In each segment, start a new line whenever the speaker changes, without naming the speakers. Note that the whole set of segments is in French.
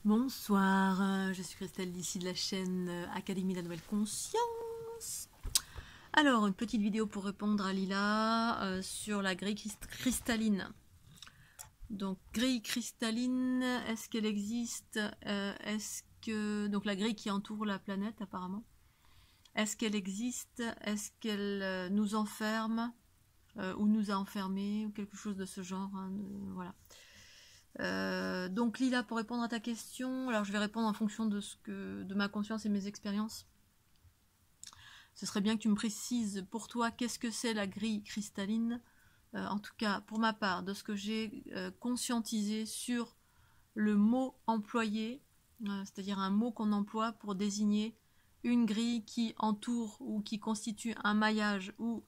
Bonsoir, je suis Christelle d'ici de la chaîne Académie de la Nouvelle Conscience. Alors, une petite vidéo pour répondre à Lila sur la grille cristalline. Donc, grille cristalline, est-ce qu'elle existe? Est-ce que... Donc, la grille qui entoure la planète, apparemment. Est-ce qu'elle existe? Est-ce qu'elle nous enferme ou nous a enfermés ou quelque chose de ce genre, hein, voilà. Donc Lila, pour répondre à ta question, alors je vais répondre en fonction de ma conscience et mes expériences. Ce serait bien que tu me précises pour toi qu'est-ce que c'est la grille cristalline. En tout cas, pour ma part, de ce que j'ai conscientisé sur le mot employé, c'est-à-dire un mot qu'on emploie pour désigner une grille qui entoure ou qui constitue un maillage ou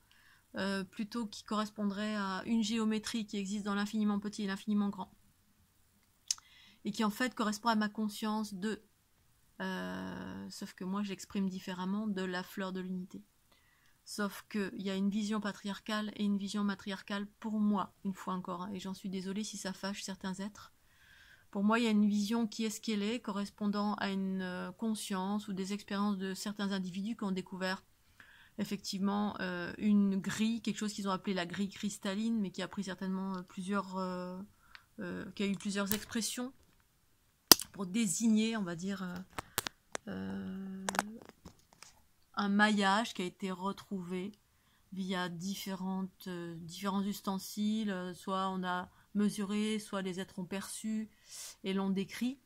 plutôt qui correspondrait à une géométrie qui existe dans l'infiniment petit et l'infiniment grand. Et qui en fait correspond à ma conscience de, sauf que moi j'exprime différemment, de la fleur de l'unité. Sauf qu'il y a une vision patriarcale et une vision matriarcale pour moi, une fois encore, hein, et j'en suis désolée si ça fâche certains êtres. Pour moi, il y a une vision qui est ce qu'elle est, correspondant à une conscience ou des expériences de certains individus qui ont découvert effectivement une grille, quelque chose qu'ils ont appelé la grille cristalline, mais qui a pris certainement qui a eu plusieurs expressions pour désigner, on va dire, un maillage qui a été retrouvé via différents ustensiles, soit on a mesuré, soit les êtres ont perçu et l'ont décrit,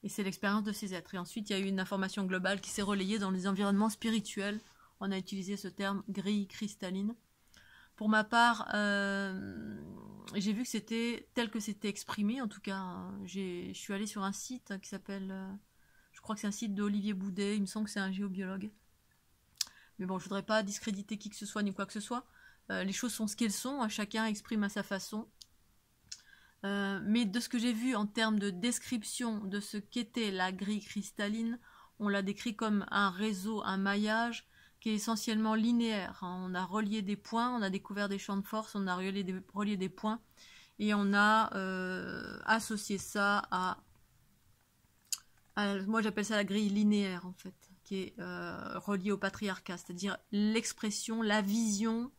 et c'est l'expérience de ces êtres. Et ensuite, il y a eu une information globale qui s'est relayée dans les environnements spirituels. On a utilisé ce terme grille cristalline. Pour ma part, j'ai vu que c'était tel que c'était exprimé, en tout cas, hein. Je suis allée sur un site qui s'appelle, je crois que c'est un site d'Olivier Boudet, il me semble que c'est un géobiologue. Mais bon, je voudrais pas discréditer qui que ce soit ni quoi que ce soit. Les choses sont ce qu'elles sont, hein, chacun exprime à sa façon. Mais de ce que j'ai vu en termes de description de ce qu'était la grille cristalline, on l'a décrit comme un réseau, un maillage qui est essentiellement linéaire. On a relié des points, on a découvert des champs de force, on a relié des points, et on a associé ça moi j'appelle ça la grille linéaire en fait, qui est reliée au patriarcat, c'est-à-dire l'expression, la vision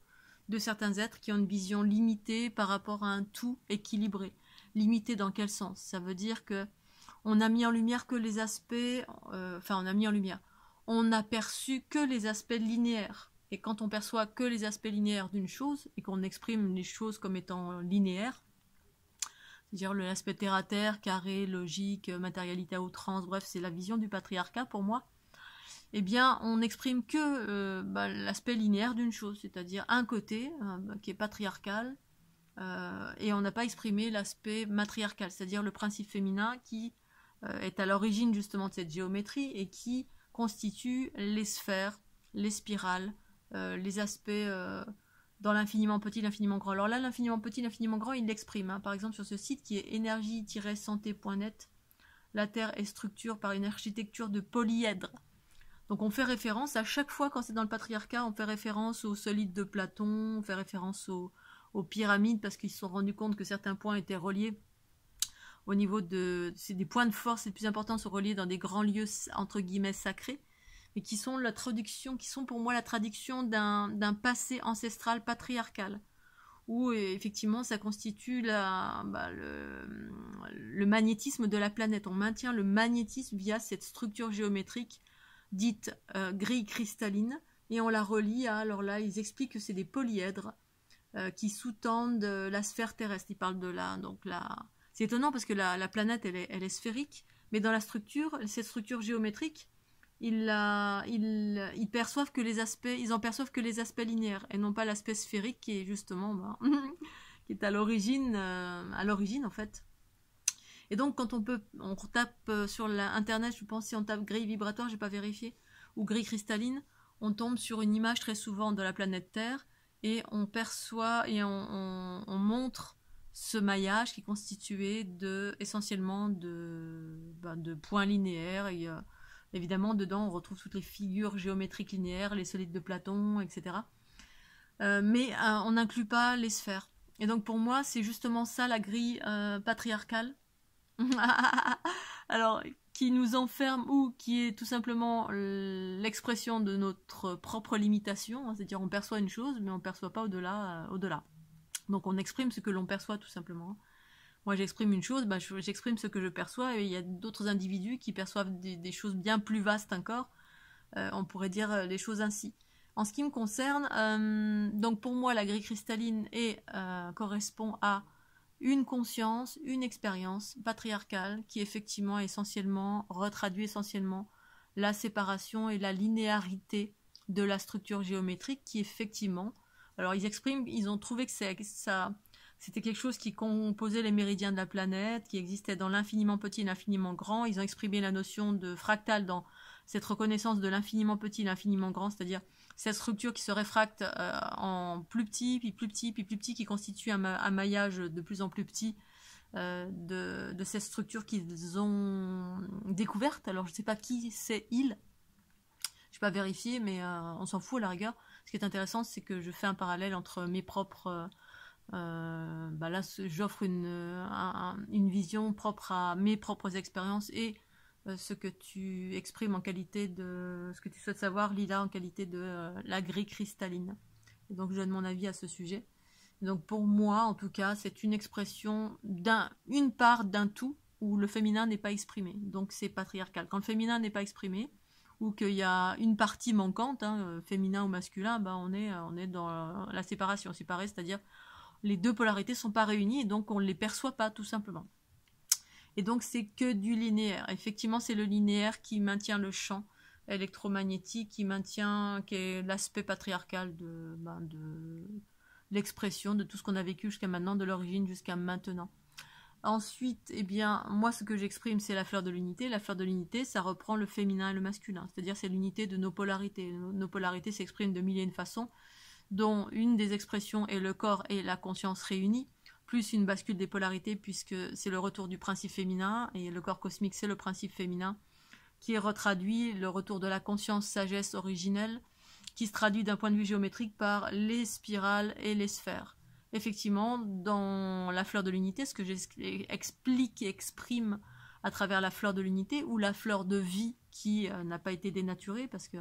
de certains êtres qui ont une vision limitée par rapport à un tout équilibré. Limité dans quel sens? Ça veut dire que on a mis en lumière que les aspects, on n'a perçu que les aspects linéaires. Et quand on perçoit que les aspects linéaires d'une chose, et qu'on exprime les choses comme étant linéaires, c'est-à-dire l'aspect terre-à-terre, carré, logique, matérialité à outrance, bref, c'est la vision du patriarcat pour moi, eh bien, on n'exprime que l'aspect linéaire d'une chose, c'est-à-dire un côté qui est patriarcal, et on n'a pas exprimé l'aspect matriarcal, c'est-à-dire le principe féminin qui est à l'origine justement de cette géométrie et qui constitue les sphères, les spirales, les aspects dans l'infiniment petit, l'infiniment grand. Alors là, l'infiniment petit, l'infiniment grand, il l'exprime. Hein. Par exemple, sur ce site qui est énergie-santé.net, la Terre est structure par une architecture de polyèdre. Donc on fait référence, à chaque fois quand c'est dans le patriarcat, on fait référence aux solides de Platon, on fait référence aux pyramides, parce qu'ils se sont rendus compte que certains points étaient reliés au niveau c'est des points de force les plus importants sont reliés dans des grands lieux entre guillemets sacrés, mais qui sont pour moi la traduction d'un passé ancestral patriarcal, où effectivement ça constitue le magnétisme de la planète. On maintient le magnétisme via cette structure géométrique dite grille cristalline, et on la relie à, alors là ils expliquent que c'est des polyèdres qui sous-tendent la sphère terrestre. Ils parlent de c'est étonnant parce que la planète elle est sphérique, mais dans cette structure géométrique, ils perçoivent que les aspects, ils en perçoivent que les aspects linéaires et non pas l'aspect sphérique qui est justement qui est à l'origine en fait. Et donc quand on tape sur internet, je pense, si on tape grille vibratoire, j'ai pas vérifié, ou grille cristalline, on tombe sur une image très souvent de la planète Terre, et on perçoit et on montre ce maillage qui est constitué essentiellement de points linéaires. Et évidemment dedans on retrouve toutes les figures géométriques linéaires, les solides de Platon, etc. Mais on n'inclut pas les sphères. Et donc pour moi c'est justement ça la grille patriarcale. alors qui nous enferme ou qui est tout simplement l'expression de notre propre limitation, hein, c'est-à-dire on perçoit une chose mais on ne perçoit pas au-delà. Donc on exprime ce que l'on perçoit tout simplement. Moi j'exprime une chose, j'exprime ce que je perçois, et il y a d'autres individus qui perçoivent des choses bien plus vastes encore. On pourrait dire les choses ainsi. En ce qui me concerne, donc pour moi la grille cristalline correspond à une conscience, une expérience patriarcale qui effectivement retraduit essentiellement la séparation et la linéarité de la structure géométrique qui effectivement, alors ils ont trouvé que c'était quelque chose qui composait les méridiens de la planète, qui existait dans l'infiniment petit et l'infiniment grand. Ils ont exprimé la notion de fractal dans cette reconnaissance de l'infiniment petit et l'infiniment grand, c'est-à-dire cette structure qui se réfracte en plus petit, puis plus petit, puis plus petit, qui constitue un maillage de plus en plus petit de cette structure qu'ils ont découverte. Alors je ne sais pas qui c'est ils, je n'ai pas vérifié, mais on s'en fout à la rigueur. Ce qui est intéressant, c'est que je fais un parallèle entre mes propres... là, j'offre une vision propre à mes propres expériences et ce que tu exprimes en qualité de... ce que tu souhaites savoir, Lila, en qualité de la grille cristalline. Et donc, je donne mon avis à ce sujet. Donc, pour moi, en tout cas, c'est une expression une part d'un tout où le féminin n'est pas exprimé. Donc, c'est patriarcal. Quand le féminin n'est pas exprimé, ou qu'il y a une partie manquante, hein, féminin ou masculin, on est dans la séparation. Séparée, c'est-à-dire les deux polarités ne sont pas réunies et donc on ne les perçoit pas tout simplement. Et donc c'est que du linéaire. Effectivement, c'est le linéaire qui maintient le champ électromagnétique, qui est l'aspect patriarcal de l'expression de tout ce qu'on a vécu jusqu'à maintenant, de l'origine jusqu'à maintenant. Ensuite, moi ce que j'exprime, c'est la fleur de l'unité. La fleur de l'unité, ça reprend le féminin et le masculin. C'est-à-dire c'est l'unité de nos polarités. Nos polarités s'expriment de mille et une façons, dont une des expressions est le corps et la conscience réunis, plus une bascule des polarités, puisque c'est le retour du principe féminin, et le corps cosmique, c'est le principe féminin, qui retraduit le retour de la conscience sagesse originelle, qui se traduit d'un point de vue géométrique par les spirales et les sphères. Effectivement, dans la fleur de l'unité, ce que j'explique et exprime à travers la fleur de l'unité, ou la fleur de vie qui n'a pas été dénaturée, parce que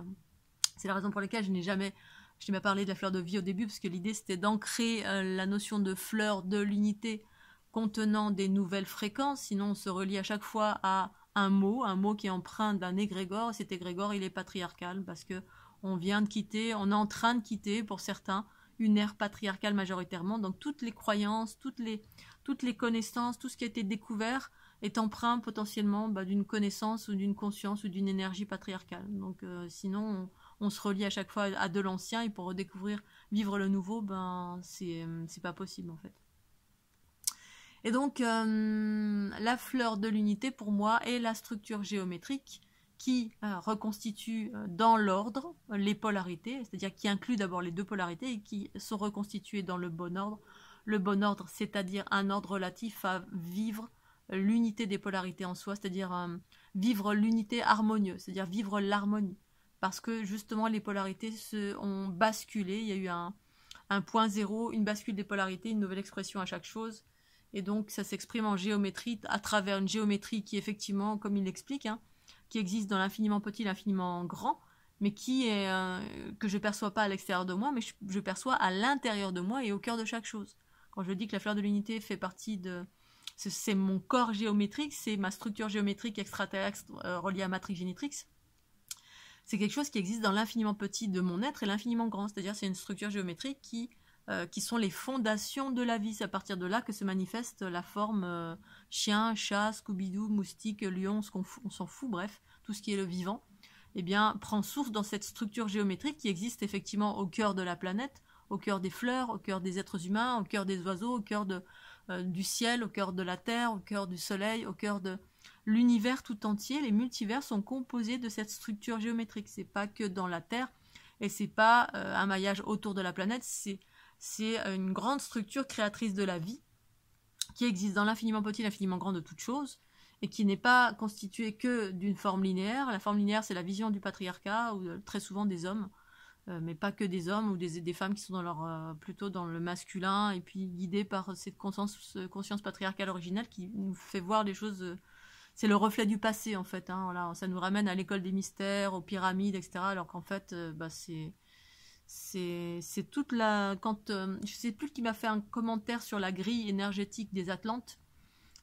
c'est la raison pour laquelle je n'ai pas parlé de la fleur de vie au début, parce que l'idée c'était d'ancrer la notion de fleur de l'unité contenant des nouvelles fréquences, sinon on se relie à chaque fois à un mot qui est empreint d'un égrégore, et cet égrégore il est patriarcal, parce que on est en train de quitter pour certains une ère patriarcale majoritairement, donc toutes les croyances, toutes les connaissances, tout ce qui a été découvert est empreint potentiellement d'une connaissance ou d'une conscience ou d'une énergie patriarcale. Donc sinon on se relie à chaque fois à de l'ancien, et pour redécouvrir, vivre le nouveau, c'est pas possible en fait. Et donc la fleur de l'unité pour moi est la structure géométrique qui reconstitue dans l'ordre les polarités, c'est-à-dire qui inclut d'abord les deux polarités et qui sont reconstituées dans le bon ordre. Le bon ordre, c'est-à-dire un ordre relatif à vivre l'unité des polarités en soi, c'est-à-dire vivre l'unité harmonieuse, c'est-à-dire vivre l'harmonie. Parce que justement les polarités ont basculé, il y a eu un point zéro, une bascule des polarités, une nouvelle expression à chaque chose. Et donc ça s'exprime en géométrie, à travers une géométrie qui effectivement, comme il l'explique, qui existe dans l'infiniment petit, l'infiniment grand, mais qui est que je ne perçois pas à l'extérieur de moi, mais je perçois à l'intérieur de moi et au cœur de chaque chose. Quand je dis que la fleur de l'unité fait partie de... C'est mon corps géométrique, c'est ma structure géométrique extraterrestre reliée à Matrix Génitrix. C'est quelque chose qui existe dans l'infiniment petit de mon être et l'infiniment grand, c'est-à-dire c'est une structure géométrique qui sont les fondations de la vie. C'est à partir de là que se manifeste la forme chien, chat, Scooby-Doo, moustique, lion, on s'en fout, bref, tout ce qui est le vivant, prend source dans cette structure géométrique qui existe effectivement au cœur de la planète, au cœur des fleurs, au cœur des êtres humains, au cœur des oiseaux, au cœur du ciel, au cœur de la terre, au cœur du soleil, au cœur de l'univers tout entier. Les multivers sont composés de cette structure géométrique. C'est pas que dans la terre et c'est pas un maillage autour de la planète, c'est une grande structure créatrice de la vie qui existe dans l'infiniment petit, l'infiniment grand de toute chose et qui n'est pas constituée que d'une forme linéaire. La forme linéaire, c'est la vision du patriarcat ou très souvent des hommes, mais pas que des hommes ou des femmes qui sont plutôt dans le masculin et puis guidées par cette conscience patriarcale originelle qui nous fait voir les choses c'est le reflet du passé en fait. Hein, voilà, ça nous ramène à l'école des mystères, aux pyramides, etc. Alors qu'en fait, c'est toute la... Quand, je sais plus qui m'a fait un commentaire sur la grille énergétique des Atlantes.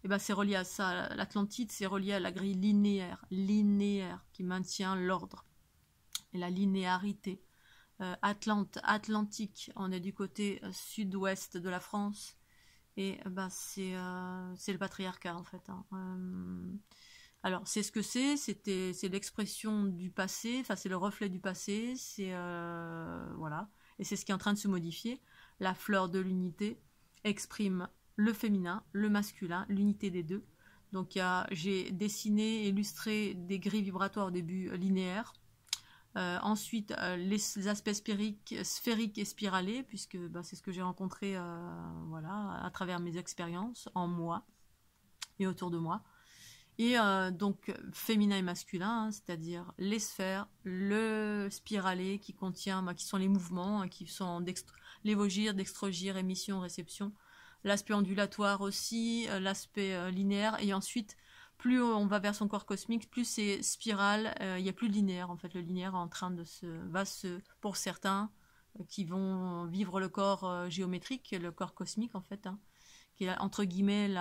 Et ben c'est relié à ça. L'Atlantide, c'est relié à la grille linéaire, qui maintient l'ordre et la linéarité. Atlantique, on est du côté sud-ouest de la France. Et c'est le patriarcat en fait. Hein. Alors c'est ce que c'est l'expression du passé, enfin c'est le reflet du passé, c'est voilà, et c'est ce qui est en train de se modifier. La fleur de l'unité exprime le féminin, le masculin, l'unité des deux. Donc j'ai dessiné, illustré des grilles vibratoires au début linéaires. Ensuite, les aspects sphériques et spiralés, puisque c'est ce que j'ai rencontré voilà, à travers mes expériences en moi et autour de moi. Et donc, féminin et masculin, hein, c'est-à-dire les sphères, le spiralé qui contient, qui sont les mouvements, hein, qui sont l'évogire, dextrogire, émission, réception, l'aspect ondulatoire aussi, l'aspect linéaire, et ensuite plus on va vers son corps cosmique, plus c'est spirale, il n'y a plus de linéaire en fait. Le linéaire est en train de pour certains qui vont vivre le corps géométrique, le corps cosmique en fait, hein, qui est entre guillemets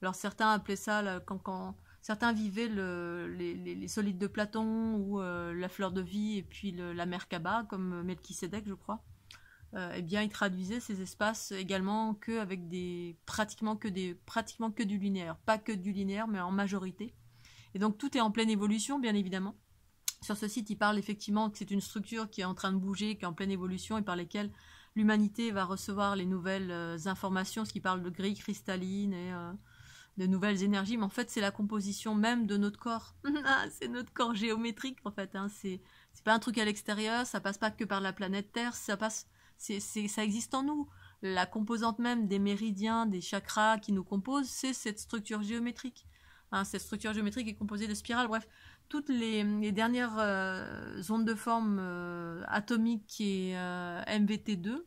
alors certains appelaient ça, quand certains vivaient les solides de Platon ou la fleur de vie et puis la Merkaba, comme Melchisédek je crois. Eh bien, ils traduisaient ces espaces également avec pratiquement que du linéaire. Pas que du linéaire, mais en majorité. Et donc, tout est en pleine évolution, bien évidemment. Sur ce site, il parle effectivement que c'est une structure qui est en train de bouger, qui est en pleine évolution et par lesquelles l'humanité va recevoir les nouvelles informations, ce qui parle de grilles cristallines et de nouvelles énergies. Mais en fait, c'est la composition même de notre corps. C'est notre corps géométrique, en fait. Hein. C'est pas un truc à l'extérieur, ça passe pas que par la planète Terre, ça existe en nous. La composante même des méridiens, des chakras qui nous composent, c'est cette structure géométrique. Hein, cette structure géométrique est composée de spirales. Bref, toutes les dernières ondes de forme atomique et MVT2,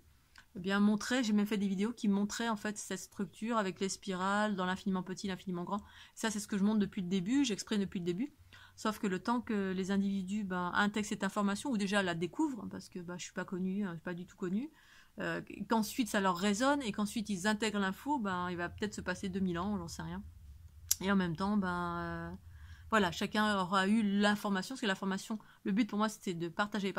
eh bien montraient, j'ai même fait des vidéos qui montraient en fait cette structure avec les spirales dans l'infiniment petit, l'infiniment grand. Ça, c'est ce que je montre depuis le début, j'exprime depuis le début. Sauf que le temps que les individus intègrent cette information, ou déjà la découvrent, parce que je suis pas connue, hein, pas du tout connue, qu'ensuite ça leur résonne, et qu'ensuite ils intègrent l'info, il va peut-être se passer 2000 ans, j'en sais rien. Et en même temps, voilà, chacun aura eu l'information, parce que l'information, le but pour moi c'était de partager,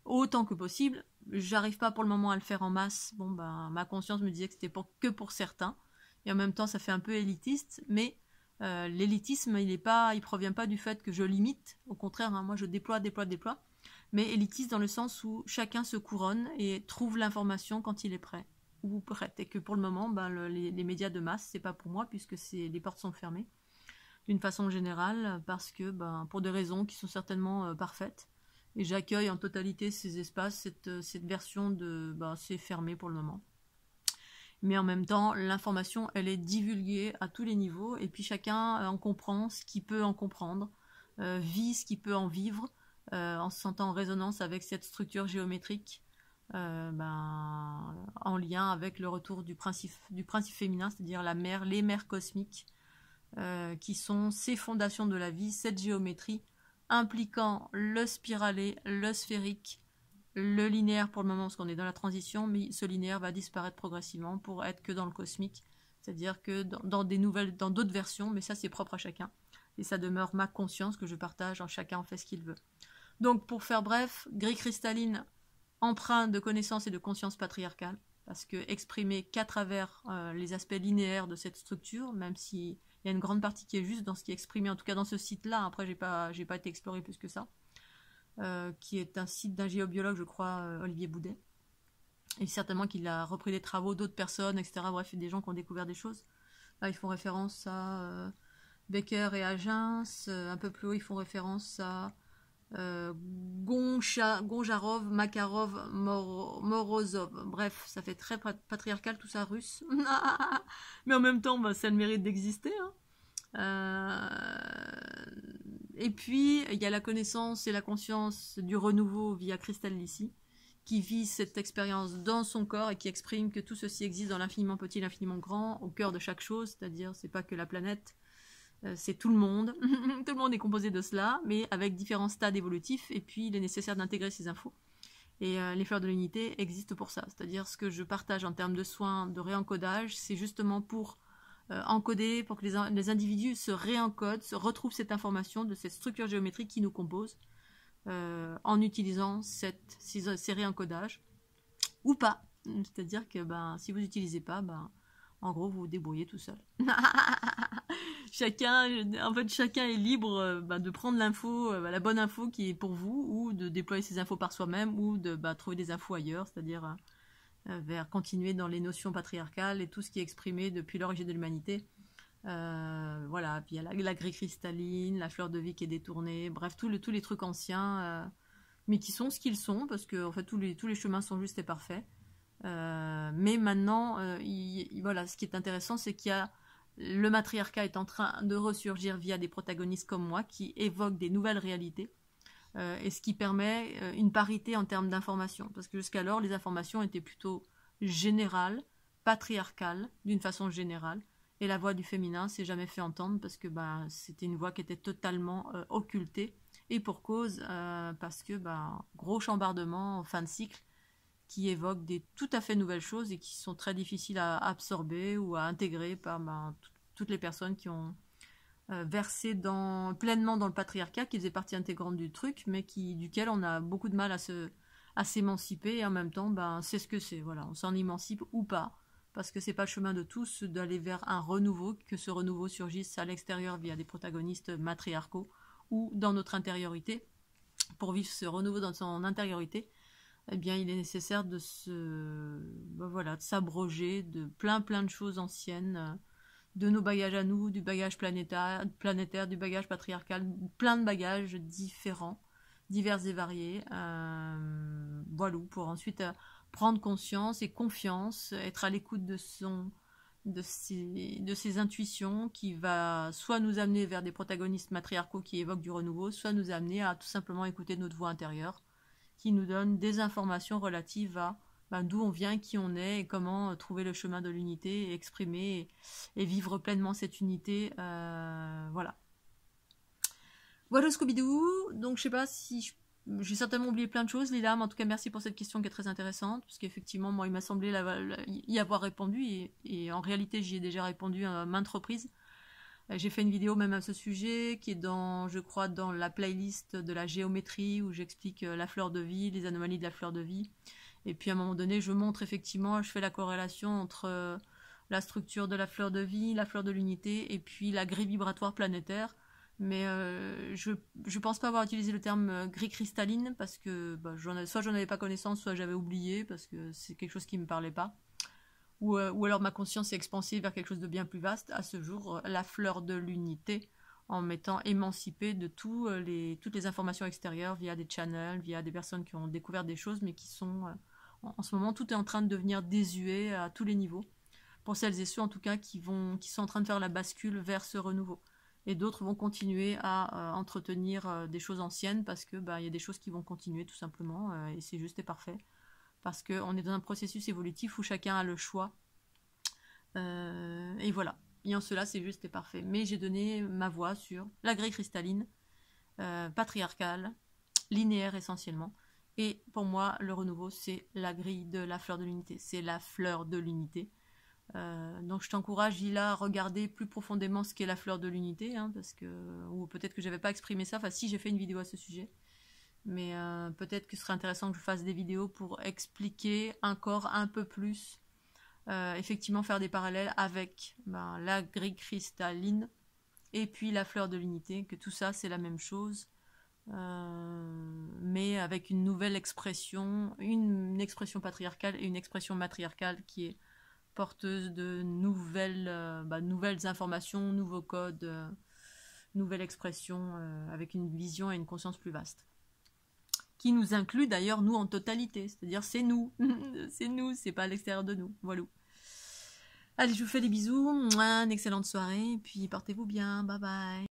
autant que possible. J'arrive pas pour le moment à le faire en masse, ma conscience me disait que c'était que pour certains, et en même temps ça fait un peu élitiste, mais l'élitisme, il provient pas du fait que je limite, au contraire, hein, moi je déploie, mais élitiste dans le sens où chacun se couronne et trouve l'information quand il est prêt ou prête, et que pour le moment, les médias de masse, c'est pas pour moi puisque les portes sont fermées d'une façon générale, parce que pour des raisons qui sont certainement parfaites, et j'accueille en totalité ces espaces, cette version de c'est fermé pour le moment. Mais en même temps, l'information, elle est divulguée à tous les niveaux, et puis chacun en comprend ce qu'il peut en comprendre, vit ce qu'il peut en vivre, en se sentant en résonance avec cette structure géométrique, en lien avec le retour du principe féminin, c'est-à-dire la mère, les mères cosmiques, qui sont ces fondations de la vie, cette géométrie, impliquant le spiralé, le sphérique, le linéaire pour le moment, parce qu'on est dans la transition, mais ce linéaire va disparaître progressivement pour être que dans le cosmique, c'est-à-dire que dans d'autres versions, mais ça c'est propre à chacun, et ça demeure ma conscience que je partage, chacun en fait ce qu'il veut. Donc pour faire bref, grille cristalline, empreinte de connaissance et de conscience patriarcale, parce que exprimé qu'à travers les aspects linéaires de cette structure, même s'il y a une grande partie qui est juste dans ce qui est exprimé, en tout cas dans ce site-là, après j'ai pas été exploré plus que ça, qui est un site d'un géobiologue, je crois, Olivier Boudet, et certainement qu'il a repris des travaux d'autres personnes, etc. Bref, des gens qui ont découvert des choses. Là, ils font référence à Becker et Agens, un peu plus haut, ils font référence à Gonjarov, Makarov, Morozov. Bref, ça fait très patriarcal tout ça, russe. Mais en même temps, ça a le mérite d'exister. Et puis, il y a la connaissance et la conscience du renouveau via Cristal Lissi, qui vit cette expérience dans son corps et qui exprime que tout ceci existe dans l'infiniment petit, l'infiniment grand, au cœur de chaque chose, c'est-à-dire c'est pas que la planète, c'est tout le monde. Tout le monde est composé de cela, mais avec différents stades évolutifs, et puis il est nécessaire d'intégrer ces infos. Et les fleurs de l'unité existent pour ça, c'est-à-dire ce que je partage en termes de soins, de réencodage, c'est justement pour encoder, pour que les individus se réencodent, se retrouvent cette information de cette structure géométrique qui nous compose, en utilisant ces réencodages, ou pas. C'est-à-dire que si vous n'utilisez pas, en gros, vous vous débrouillez tout seul. Chacun est libre de prendre l'info, la bonne info qui est pour vous, ou de déployer ces infos par soi-même, ou de trouver des infos ailleurs, c'est-à-dire vers continuer dans les notions patriarcales et tout ce qui est exprimé depuis l'origine de l'humanité. Voilà, puis il y a la grille cristalline, la fleur de vie qui est détournée, bref, tous les trucs anciens, mais qui sont ce qu'ils sont, parce que en fait, tous les chemins sont justes et parfaits. Mais maintenant, voilà, ce qui est intéressant, c'est qu'il y a le matriarcat est en train de ressurgir via des protagonistes comme moi qui évoquent des nouvelles réalités, et ce qui permet une parité en termes d'information, parce que jusqu'alors les informations étaient plutôt générales, patriarcales d'une façon générale, et la voix du féminin s'est jamais fait entendre parce que c'était une voix qui était totalement occultée, et pour cause, parce que gros chambardement en fin de cycle qui évoquent des tout à fait nouvelles choses et qui sont très difficiles à absorber ou à intégrer par toutes les personnes qui ont versé pleinement dans le patriarcat, qui faisait partie intégrante du truc, mais duquel on a beaucoup de mal à s'émanciper, et en même temps, c'est ce que c'est. Voilà, on s'en émancipe ou pas, parce que c'est pas le chemin de tous d'aller vers un renouveau, que ce renouveau surgisse à l'extérieur via des protagonistes matriarcaux ou dans notre intériorité. Pour vivre ce renouveau dans son intériorité, eh bien, il est nécessaire de s'abroger de plein de choses anciennes, de nos bagages à nous, du bagage planétaire, du bagage patriarcal, plein de bagages différents, divers et variés, voilà, pour ensuite prendre conscience et confiance, être à l'écoute de ses intuitions, qui va soit nous amener vers des protagonistes matriarcaux qui évoquent du renouveau, soit nous amener à tout simplement écouter notre voix intérieure, qui nous donne des informations relatives à d'où on vient, qui on est, et comment trouver le chemin de l'unité, et exprimer et vivre pleinement cette unité. Voilà. Voilà Scooby-Doo. Donc je sais pas si j'ai certainement oublié plein de choses, Lila, mais en tout cas merci pour cette question qui est très intéressante, parce qu'effectivement moi il m'a semblé y avoir répondu, et en réalité j'y ai déjà répondu à maintes reprises. J'ai fait une vidéo même à ce sujet, qui est je crois, dans la playlist de la géométrie, où j'explique la fleur de vie, les anomalies de la fleur de vie. Et puis à un moment donné, je montre effectivement, je fais la corrélation entre la structure de la fleur de vie, la fleur de l'unité, et puis la grille vibratoire planétaire. Mais je pense pas avoir utilisé le terme grille cristalline, parce que soit j'en avais pas connaissance, soit j'avais oublié, parce que c'est quelque chose qui me parlait pas. Ou alors ma conscience est expansée vers quelque chose de bien plus vaste. À ce jour, la fleur de l'unité, en m'étant émancipée de toutes les informations extérieures via des channels, via des personnes qui ont découvert des choses, mais qui sont en ce moment, tout est en train de devenir désuet à tous les niveaux, pour celles et ceux en tout cas qui sont en train de faire la bascule vers ce renouveau. Et d'autres vont continuer à entretenir des choses anciennes, parce que y a des choses qui vont continuer tout simplement, et c'est juste et parfait. Parce qu'on est dans un processus évolutif où chacun a le choix. Et voilà. Et en cela, c'est juste et parfait. Mais j'ai donné ma voix sur la grille cristalline, patriarcale, linéaire essentiellement. Et pour moi, le renouveau, c'est la grille de la fleur de l'unité. C'est la fleur de l'unité. Donc je t'encourage, Lila, à regarder plus profondément ce qu'est la fleur de l'unité, ou peut-être que j'avais pas exprimé ça. Enfin, si, j'ai fait une vidéo à ce sujet. Mais peut-être que ce serait intéressant que je fasse des vidéos pour expliquer encore un peu plus, effectivement faire des parallèles avec la grille cristalline et puis la fleur de l'unité, que tout ça c'est la même chose, mais avec une nouvelle expression, une expression patriarcale et une expression matriarcale qui est porteuse de nouvelles informations, nouveaux codes, nouvelles expressions, avec une vision et une conscience plus vaste. Qui nous inclut d'ailleurs nous en totalité, c'est-à-dire c'est nous, c'est pas à l'extérieur de nous, voilà. Allez, je vous fais des bisous, une excellente soirée, et puis portez-vous bien, bye bye.